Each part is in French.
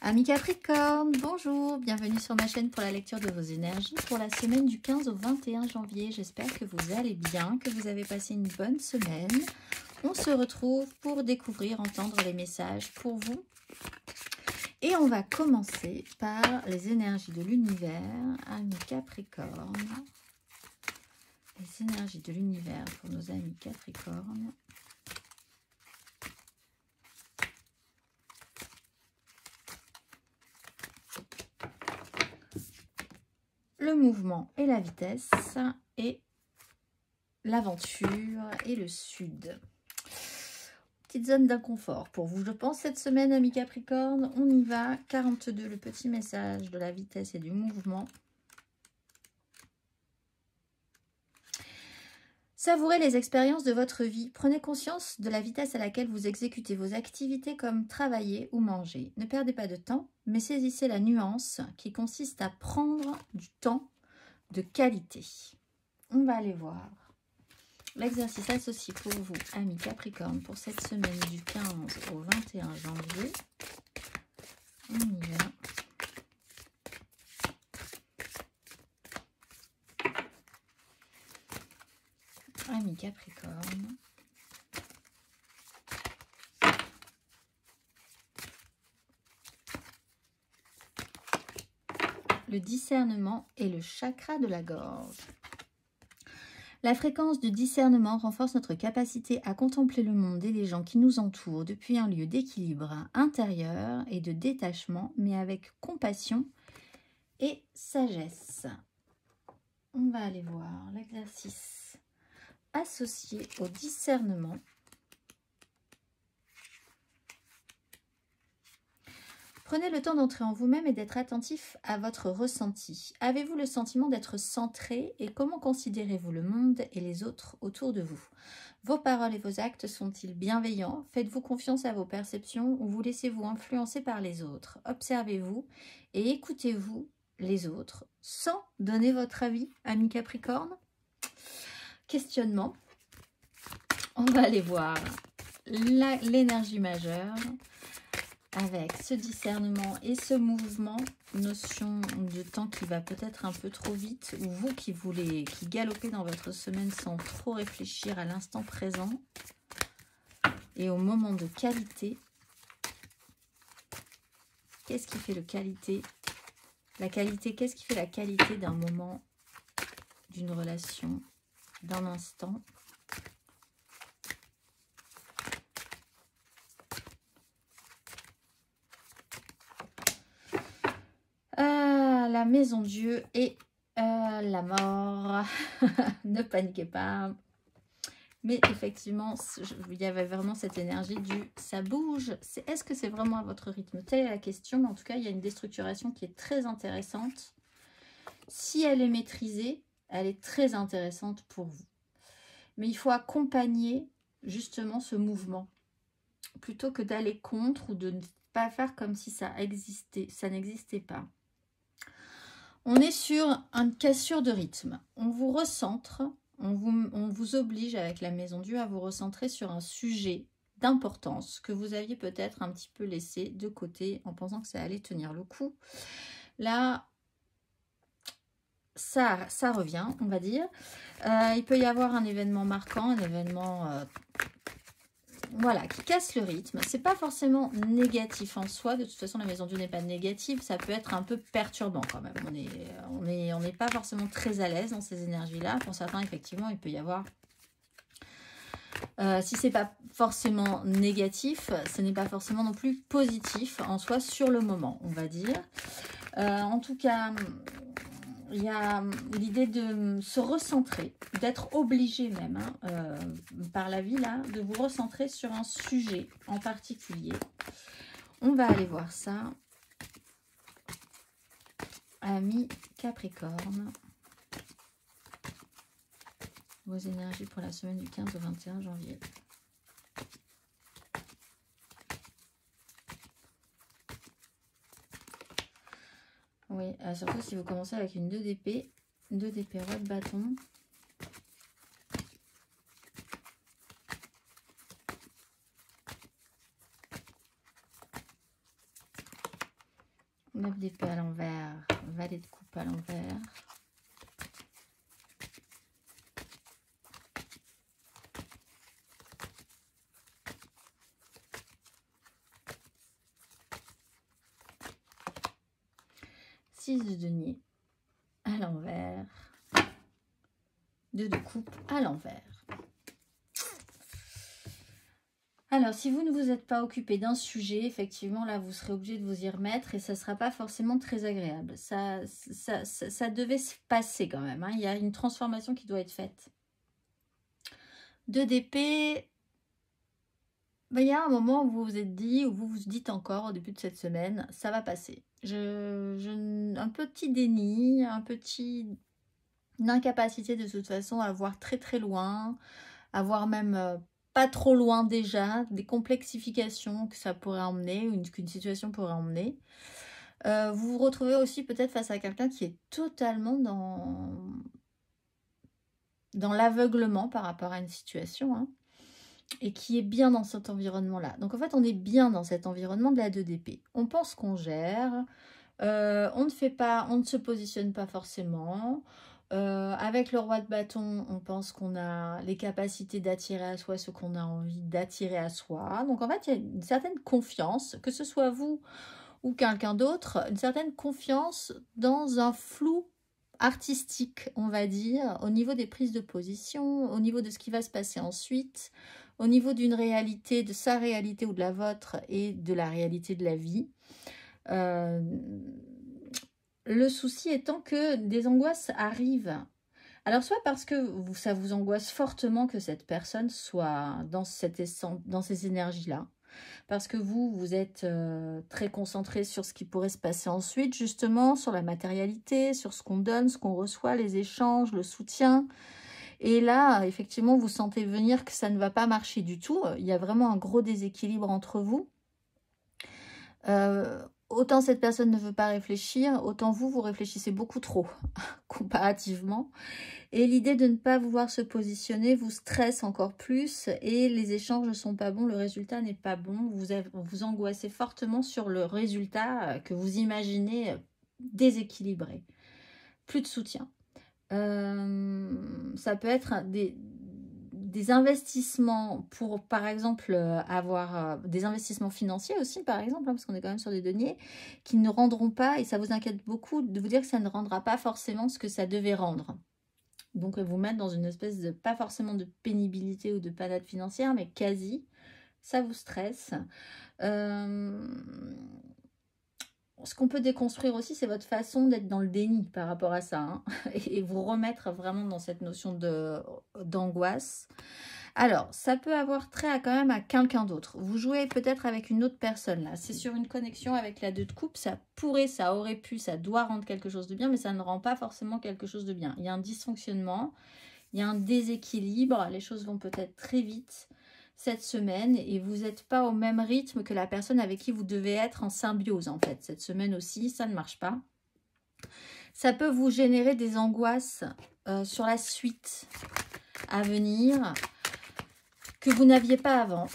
Amis Capricorne, bonjour, bienvenue sur ma chaîne pour la lecture de vos énergies pour la semaine du 15 au 21 janvier. J'espère que vous allez bien, que vous avez passé une bonne semaine. On se retrouve pour découvrir, entendre les messages pour vous. Et on va commencer par les énergies de l'univers, amis Capricorne. Les énergies de l'univers pour nos amis Capricorne. Le mouvement et la vitesse et l'aventure et le sud. Petite zone d'inconfort pour vous, je pense, cette semaine, amis Capricorne. On y va. 42, le petit message de la vitesse et du mouvement. Savourez les expériences de votre vie. Prenez conscience de la vitesse à laquelle vous exécutez vos activités comme travailler ou manger. Ne perdez pas de temps, mais saisissez la nuance qui consiste à prendre du temps de qualité. On va aller voir l'exercice associé pour vous, amis Capricorne, pour cette semaine du 15 au 21 janvier. On y va. Amis Capricorne. Le discernement et le chakra de la gorge. La fréquence du discernement renforce notre capacité à contempler le monde et les gens qui nous entourent depuis un lieu d'équilibre intérieur et de détachement, mais avec compassion et sagesse. On va aller voir l'exercice associé au discernement. Prenez le temps d'entrer en vous-même et d'être attentif à votre ressenti. Avez-vous le sentiment d'être centré et comment considérez-vous le monde et les autres autour de vous? Vos paroles et vos actes sont-ils bienveillants? Faites-vous confiance à vos perceptions ou vous laissez-vous influencer par les autres? Observez-vous et écoutez-vous les autres sans donner votre avis, amis Capricorne? Questionnement. On va aller voir l'énergie majeure avec ce discernement et ce mouvement, notion de temps qui va peut-être un peu trop vite, ou vous qui galopez dans votre semaine sans trop réfléchir à l'instant présent et au moment de qualité. Qu'est-ce qui fait la qualité, qu'est-ce qui fait la qualité d'un moment, d'une relation, d'un instant? La maison Dieu et la mort. Ne paniquez pas. Mais effectivement, il y avait vraiment cette énergie du ça bouge. Est-ce que c'est vraiment à votre rythme? Telle est la question. Mais en tout cas, il y a une déstructuration qui est très intéressante. Si elle est maîtrisée, elle est très intéressante pour vous. Mais il faut accompagner justement ce mouvement. Plutôt que d'aller contre ou de ne pas faire comme si ça existait. Ça n'existait pas. On est sur une cassure de rythme. On vous recentre, on vous oblige avec la maison Dieu à vous recentrer sur un sujet d'importance que vous aviez peut-être un petit peu laissé de côté en pensant que ça allait tenir le coup. Là, ça revient, on va dire. Il peut y avoir un événement marquant, un événement... voilà, qui casse le rythme. C'est pas forcément négatif en soi. De toute façon, la maison Dieu n'est pas négative. Ça peut être un peu perturbant quand même. On n'est pas forcément très à l'aise dans ces énergies-là. Pour certains, effectivement, il peut y avoir... si c'est pas forcément négatif, ce n'est pas forcément non plus positif en soi sur le moment, on va dire. En tout cas... il y a l'idée de se recentrer, d'être obligé même, par la vie, là, de vous recentrer sur un sujet en particulier. On va aller voir ça. Amis Capricorne. Vos énergies pour la semaine du 15 au 21 janvier. Oui, surtout si vous commencez avec une 2 d'épée, 2 d'épée, roi de bâton. 9 d'épée à l'envers, valet de coupe à l'envers. Six de denier à l'envers. 2 de coupe à l'envers. Alors, si vous ne vous êtes pas occupé d'un sujet, effectivement, là, vous serez obligé de vous y remettre et ça ne sera pas forcément très agréable. Ça devait se passer quand même. Hein. Il y a une transformation qui doit être faite. 2 d'épée. Ben, il y a un moment où vous vous êtes dit, où vous vous dites encore au début de cette semaine, ça va passer. Un petit déni, une incapacité de toute façon à voir très très loin, à voir même pas trop loin déjà, des complexifications que ça pourrait emmener, ou qu'une situation pourrait emmener. Vous vous retrouvez aussi peut-être face à quelqu'un qui est totalement dans l'aveuglement par rapport à une situation, hein, et qui est bien dans cet environnement-là. Donc en fait, on est bien dans cet environnement de la 2 d'épée. On pense qu'on gère, on ne se positionne pas forcément. Avec le roi de bâton, on pense qu'on a les capacités d'attirer à soi ce qu'on a envie d'attirer à soi. Donc en fait, il y a une certaine confiance, que ce soit vous ou quelqu'un d'autre, une certaine confiance dans un flou artistique, on va dire, au niveau des prises de position, au niveau de ce qui va se passer ensuite, au niveau d'une réalité, de sa réalité ou de la vôtre et de la réalité de la vie. Le souci étant que des angoisses arrivent. Alors, soit parce que ça vous angoisse fortement que cette personne soit dans ces énergies-là, parce que vous êtes très concentré sur ce qui pourrait se passer ensuite, justement, sur la matérialité, sur ce qu'on donne, ce qu'on reçoit, les échanges, le soutien. Et là, effectivement, vous sentez venir que ça ne va pas marcher du tout. Il y a vraiment un gros déséquilibre entre vous. Autant cette personne ne veut pas réfléchir, autant vous réfléchissez beaucoup trop, comparativement. Et l'idée de ne pas vouloir se positionner vous stresse encore plus et les échanges ne sont pas bons, le résultat n'est pas bon. Vous angoissez fortement sur le résultat que vous imaginez déséquilibré. Plus de soutien. Ça peut être des investissements pour, par exemple, avoir des investissements financiers aussi, par exemple, hein, parce qu'on est quand même sur des deniers, qui ne rendront pas, et ça vous inquiète beaucoup de vous dire que ça ne rendra pas forcément ce que ça devait rendre. Donc, vous mettre dans une espèce de, pas forcément de pénibilité ou de panade financière, mais quasi, ça vous stresse. Ce qu'on peut déconstruire aussi, c'est votre façon d'être dans le déni par rapport à ça, hein, et vous remettre vraiment dans cette notion d'angoisse. Alors, ça peut avoir trait quand même à quelqu'un d'autre. Vous jouez peut-être avec une autre personne, là. C'est sur une connexion avec la 2 de coupe. Ça pourrait, ça aurait pu, ça doit rendre quelque chose de bien, mais ça ne rend pas forcément quelque chose de bien. Il y a un dysfonctionnement, il y a un déséquilibre. Les choses vont peut-être très vite cette semaine et vous n'êtes pas au même rythme que la personne avec qui vous devez être en symbiose, en fait. Cette semaine aussi, ça ne marche pas. Ça peut vous générer des angoisses sur la suite à venir que vous n'aviez pas avant.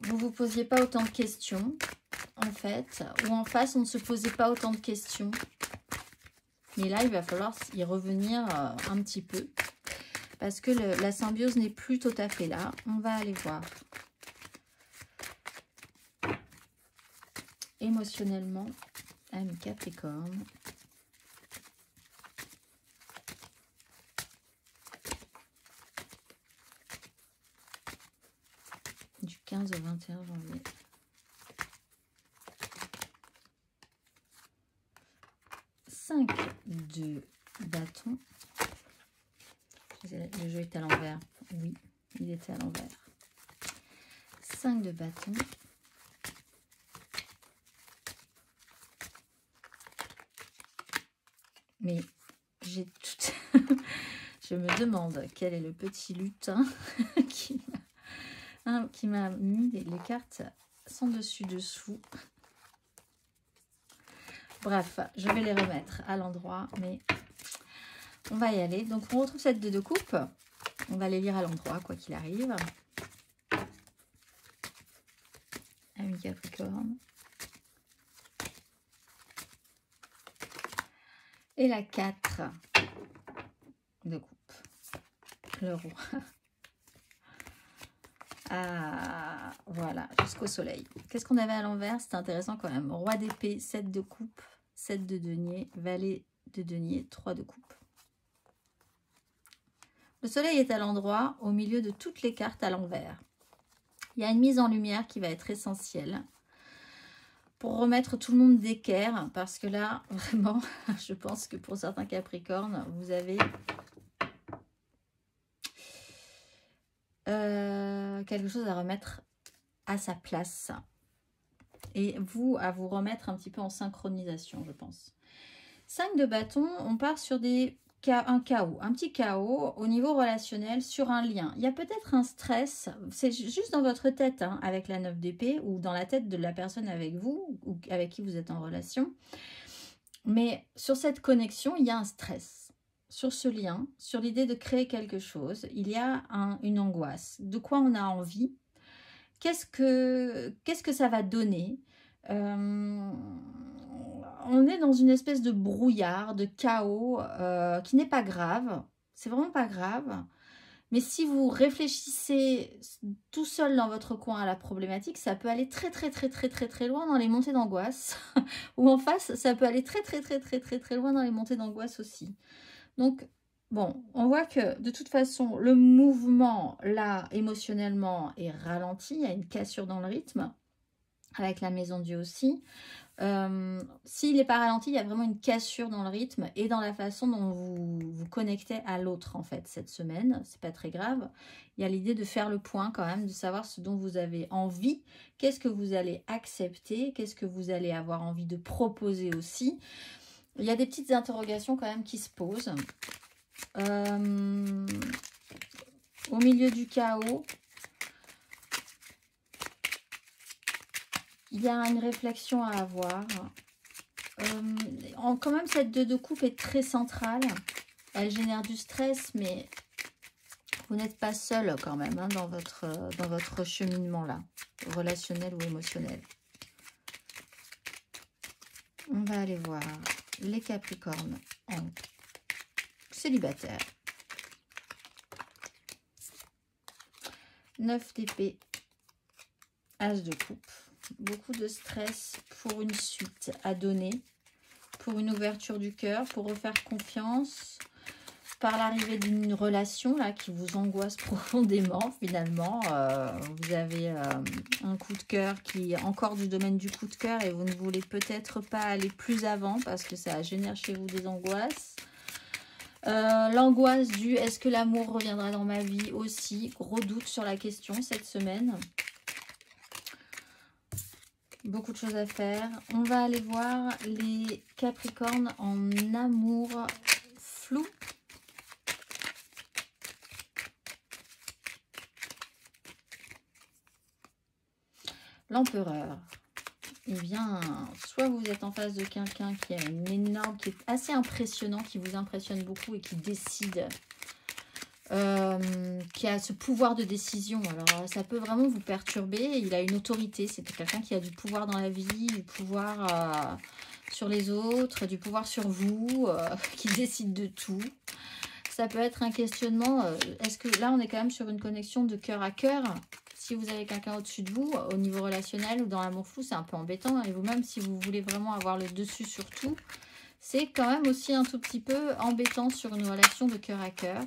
Vous ne vous posiez pas autant de questions, en fait. Ou en face, on ne se posait pas autant de questions. Mais là, il va falloir y revenir un petit peu. Parce que la symbiose n'est plus tout à fait là. On va aller voir. Émotionnellement, ami Capricorne. Du 15 au 21 janvier. Cinq de bâton. Le jeu est à l'envers. Oui, il était à l'envers. 5 de bâton. Mais j'ai tout... Je me demande quel est le petit lutin qui m'a mis les cartes sans dessus-dessous. Bref, je vais les remettre à l'endroit, mais on va y aller. Donc, on retrouve cette 2 de coupe. On va les lire à l'endroit, quoi qu'il arrive. Ami Capricorne. Et la 4 de coupe. Le roi. Ah, voilà, jusqu'au soleil. Qu'est-ce qu'on avait à l'envers? C'était intéressant quand même. Roi d'épée, 7 de coupe, 7 de denier, valet de denier, 3 de coupe. Le soleil est à l'endroit, au milieu de toutes les cartes à l'envers. Il y a une mise en lumière qui va être essentielle pour remettre tout le monde d'équerre, parce que là, vraiment, je pense que pour certains Capricornes, vous avez quelque chose à remettre à sa place. Et vous, à vous remettre un petit peu en synchronisation, je pense. 5 de bâton, on part sur un chaos, un petit chaos au niveau relationnel sur un lien. Il y a peut-être un stress, c'est juste dans votre tête, hein, avec la 9 d'épée, ou dans la tête de la personne avec vous, ou avec qui vous êtes en relation. Mais sur cette connexion, il y a un stress. Sur ce lien, sur l'idée de créer quelque chose, il y a une angoisse. De quoi on a envie? Qu'est-ce que ça va donner? On est dans une espèce de brouillard, de chaos qui n'est pas grave. C'est vraiment pas grave. Mais si vous réfléchissez tout seul dans votre coin à la problématique, ça peut aller très loin dans les montées d'angoisse. Ou en face, ça peut aller très loin dans les montées d'angoisse aussi. Donc, bon, on voit que de toute façon, le mouvement, là, émotionnellement, est ralenti. Il y a une cassure dans le rythme, avec la maison Dieu aussi. S'il n'est pas ralenti, il y a vraiment une cassure dans le rythme et dans la façon dont vous vous connectez à l'autre, en fait, cette semaine. C'est pas très grave. Il y a l'idée de faire le point quand même, de savoir ce dont vous avez envie. Qu'est-ce que vous allez accepter? Qu'est-ce que vous allez avoir envie de proposer aussi? Il y a des petites interrogations quand même qui se posent. Au milieu du chaos, il y a une réflexion à avoir. Quand même, cette 2 de coupe est très centrale. Elle génère du stress, mais vous n'êtes pas seul quand même, hein, dans votre cheminement là, relationnel ou émotionnel. On va aller voir les Capricornes en célibataire. 9 d'épée, As de coupe. Beaucoup de stress pour une suite à donner, pour une ouverture du cœur, pour refaire confiance, par l'arrivée d'une relation là qui vous angoisse profondément finalement. Vous avez un coup de cœur qui est encore du domaine du coup de cœur et vous ne voulez peut-être pas aller plus avant parce que ça génère chez vous des angoisses. L'angoisse du est-ce que l'amour reviendra dans ma vie aussi, gros doute sur la question cette semaine. Beaucoup de choses à faire. On va aller voir les Capricornes en amour flou. L'empereur. Eh bien, soit vous êtes en face de quelqu'un qui a une énorme, qui est assez impressionnant, qui vous impressionne beaucoup et qui décide, qui a ce pouvoir de décision. Alors, ça peut vraiment vous perturber. Il a une autorité. C'est quelqu'un qui a du pouvoir dans la vie, du pouvoir sur les autres, du pouvoir sur vous, qui décide de tout. Ça peut être un questionnement. Est-ce que là, on est quand même sur une connexion de cœur à cœur? Si vous avez quelqu'un au-dessus de vous, au niveau relationnel ou dans l'amour flou, c'est un peu embêtant. Et vous-même, si vous voulez vraiment avoir le dessus sur tout, c'est quand même aussi un tout petit peu embêtant sur une relation de cœur à cœur.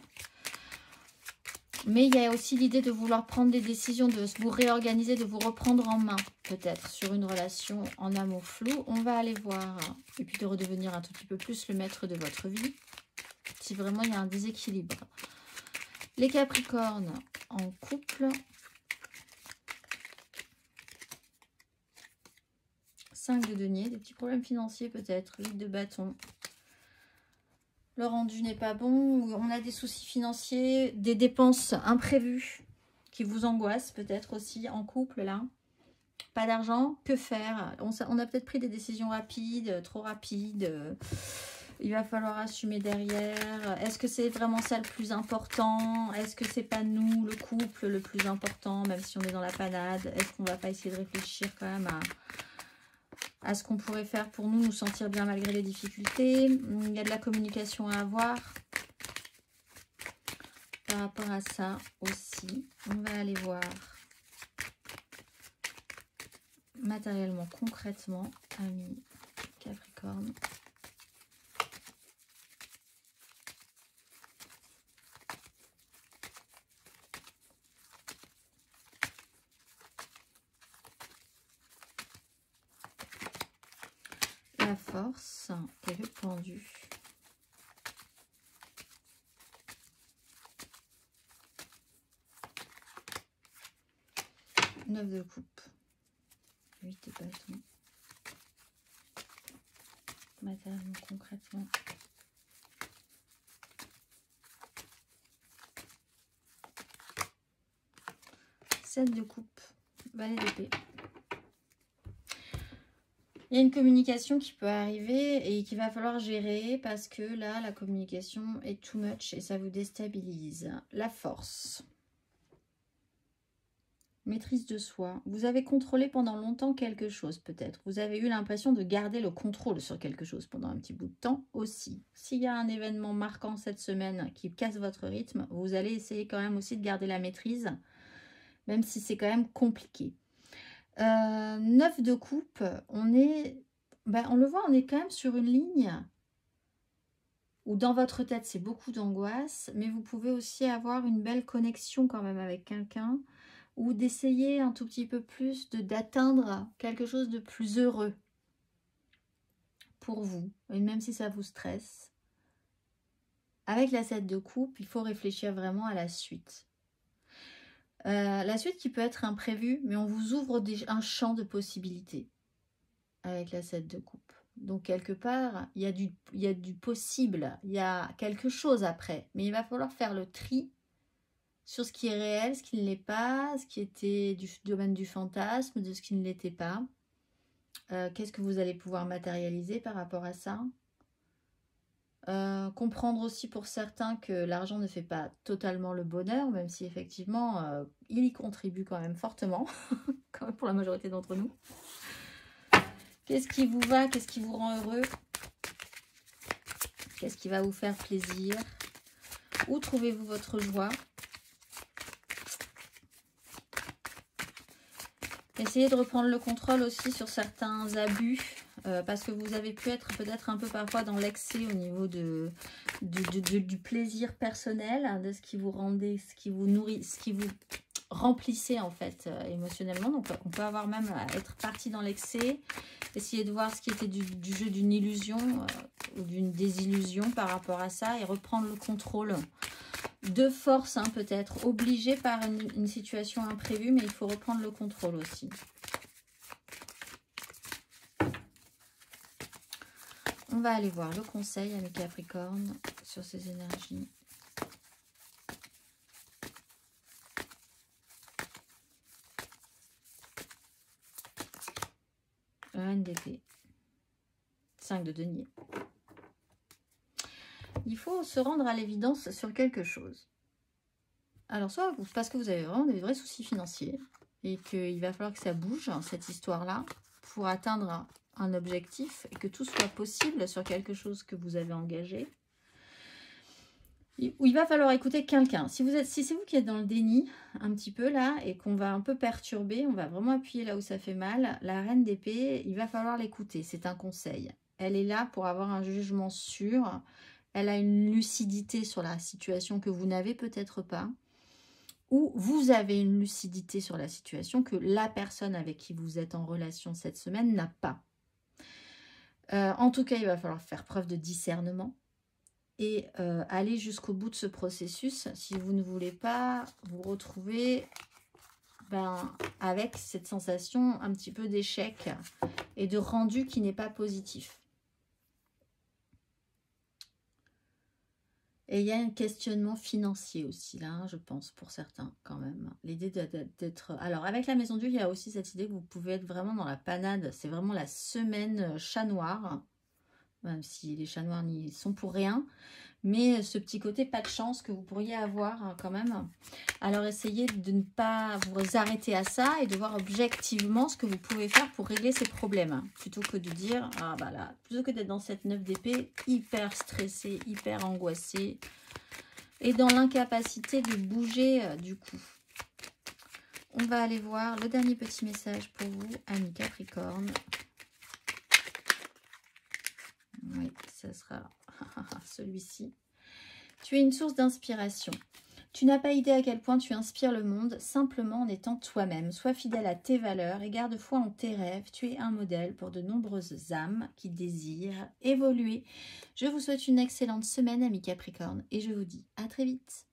Mais il y a aussi l'idée de vouloir prendre des décisions, de vous réorganiser, de vous reprendre en main, peut-être, sur une relation en amour flou. On va aller voir, et puis de redevenir un tout petit peu plus le maître de votre vie, si vraiment il y a un déséquilibre. Les Capricornes en couple. 5 de denier, des petits problèmes financiers peut-être, 8 de bâton. Le rendu n'est pas bon, on a des soucis financiers, des dépenses imprévues qui vous angoissent peut-être aussi en couple là. Pas d'argent, que faire? On a peut-être pris des décisions rapides, trop rapides. Il va falloir assumer derrière. Est-ce que c'est vraiment ça le plus important? Est-ce que c'est pas nous, le couple, le plus important, même si on est dans la panade? Est-ce qu'on va pas essayer de réfléchir quand même à ce qu'on pourrait faire pour nous sentir bien malgré les difficultés. Il y a de la communication à avoir par rapport à ça aussi. On va aller voir matériellement, concrètement, amis Capricorne. La force et le pendu. Neuf de coupe. 8 de bâton. Matériellement, concrètement. Sept de coupe. Valet d'épée. Il y a une communication qui peut arriver et qu'il va falloir gérer parce que là, la communication est too much et ça vous déstabilise. La force. Maîtrise de soi. Vous avez contrôlé pendant longtemps quelque chose peut-être. Vous avez eu l'impression de garder le contrôle sur quelque chose pendant un petit bout de temps aussi. S'il y a un événement marquant cette semaine qui casse votre rythme, vous allez essayer quand même aussi de garder la maîtrise, même si c'est quand même compliqué. 9 de coupe, on est, on le voit, on est quand même sur une ligne où dans votre tête c'est beaucoup d'angoisse, mais vous pouvez aussi avoir une belle connexion quand même avec quelqu'un, ou d'essayer un tout petit peu plus d'atteindre quelque chose de plus heureux pour vous, et même si ça vous stresse. Avec la 7 de coupe, il faut réfléchir vraiment à la suite. La suite qui peut être imprévue, mais on vous ouvre un champ de possibilités avec la 7 de coupe. Donc quelque part, il y a du possible, il y a quelque chose après. Mais il va falloir faire le tri sur ce qui est réel, ce qui ne l'est pas, ce qui était du domaine du fantasme, de ce qui ne l'était pas. Qu'est-ce que vous allez pouvoir matérialiser par rapport à ça ? Comprendre aussi pour certains que l'argent ne fait pas totalement le bonheur, même si effectivement il y contribue quand même fortement, quand même pour la majorité d'entre nous. Qu'est-ce qui vous va? Qu'est-ce qui vous rend heureux? Qu'est-ce qui va vous faire plaisir? Où trouvez-vous votre joie? Essayez de reprendre le contrôle aussi sur certains abus, parce que vous avez pu être peut-être un peu parfois dans l'excès au niveau du plaisir personnel, de ce qui vous rendait, ce qui vous nourrit, ce qui vous remplissait en fait émotionnellement. Donc on peut avoir même à être parti dans l'excès, essayer de voir ce qui était du jeu d'une illusion ou d'une désillusion par rapport à ça et reprendre le contrôle. De force, hein, peut-être, obligé par une situation imprévue, mais il faut reprendre le contrôle aussi. On va aller voir le conseil, amis Capricorne, sur ces énergies. Reine d'épée. 5 de denier. Il faut se rendre à l'évidence sur quelque chose. Alors, soit parce que vous avez vraiment des vrais soucis financiers et qu'il va falloir que ça bouge, cette histoire-là, pour atteindre un objectif et que tout soit possible sur quelque chose que vous avez engagé. Ou il va falloir écouter quelqu'un. Si c'est vous qui êtes dans le déni, un petit peu là, et qu'on va un peu perturber, on va vraiment appuyer là où ça fait mal, la reine d'épée, il va falloir l'écouter. C'est un conseil. Elle est là pour avoir un jugement sûr. Elle a une lucidité sur la situation que vous n'avez peut-être pas. Ou vous avez une lucidité sur la situation que la personne avec qui vous êtes en relation cette semaine n'a pas. En tout cas, il va falloir faire preuve de discernement et aller jusqu'au bout de ce processus si vous ne voulez pas vous retrouver avec cette sensation un petit peu d'échec et de rendu qui n'est pas positif. Et il y a un questionnement financier aussi, là, hein, je pense, pour certains, quand même. L'idée d'être... Alors, avec la Maison Dieu, il y a aussi cette idée que vous pouvez être vraiment dans la panade. C'est vraiment la semaine chat noir. même si les chats noirs n'y sont pour rien. Mais ce petit côté pas de chance que vous pourriez avoir quand même. Alors essayez de ne pas vous arrêter à ça et de voir objectivement ce que vous pouvez faire pour régler ces problèmes. Plutôt que de dire, ah bah là, plutôt que d'être dans cette 9 d'épée, hyper stressé, hyper angoissé et dans l'incapacité de bouger du coup. On va aller voir le dernier petit message pour vous, amis Capricorne. Oui, ça sera celui-ci. Tu es une source d'inspiration. Tu n'as pas idée à quel point tu inspires le monde simplement en étant toi-même. Sois fidèle à tes valeurs et garde foi en tes rêves. Tu es un modèle pour de nombreuses âmes qui désirent évoluer. Je vous souhaite une excellente semaine, amis Capricorne, et je vous dis à très vite.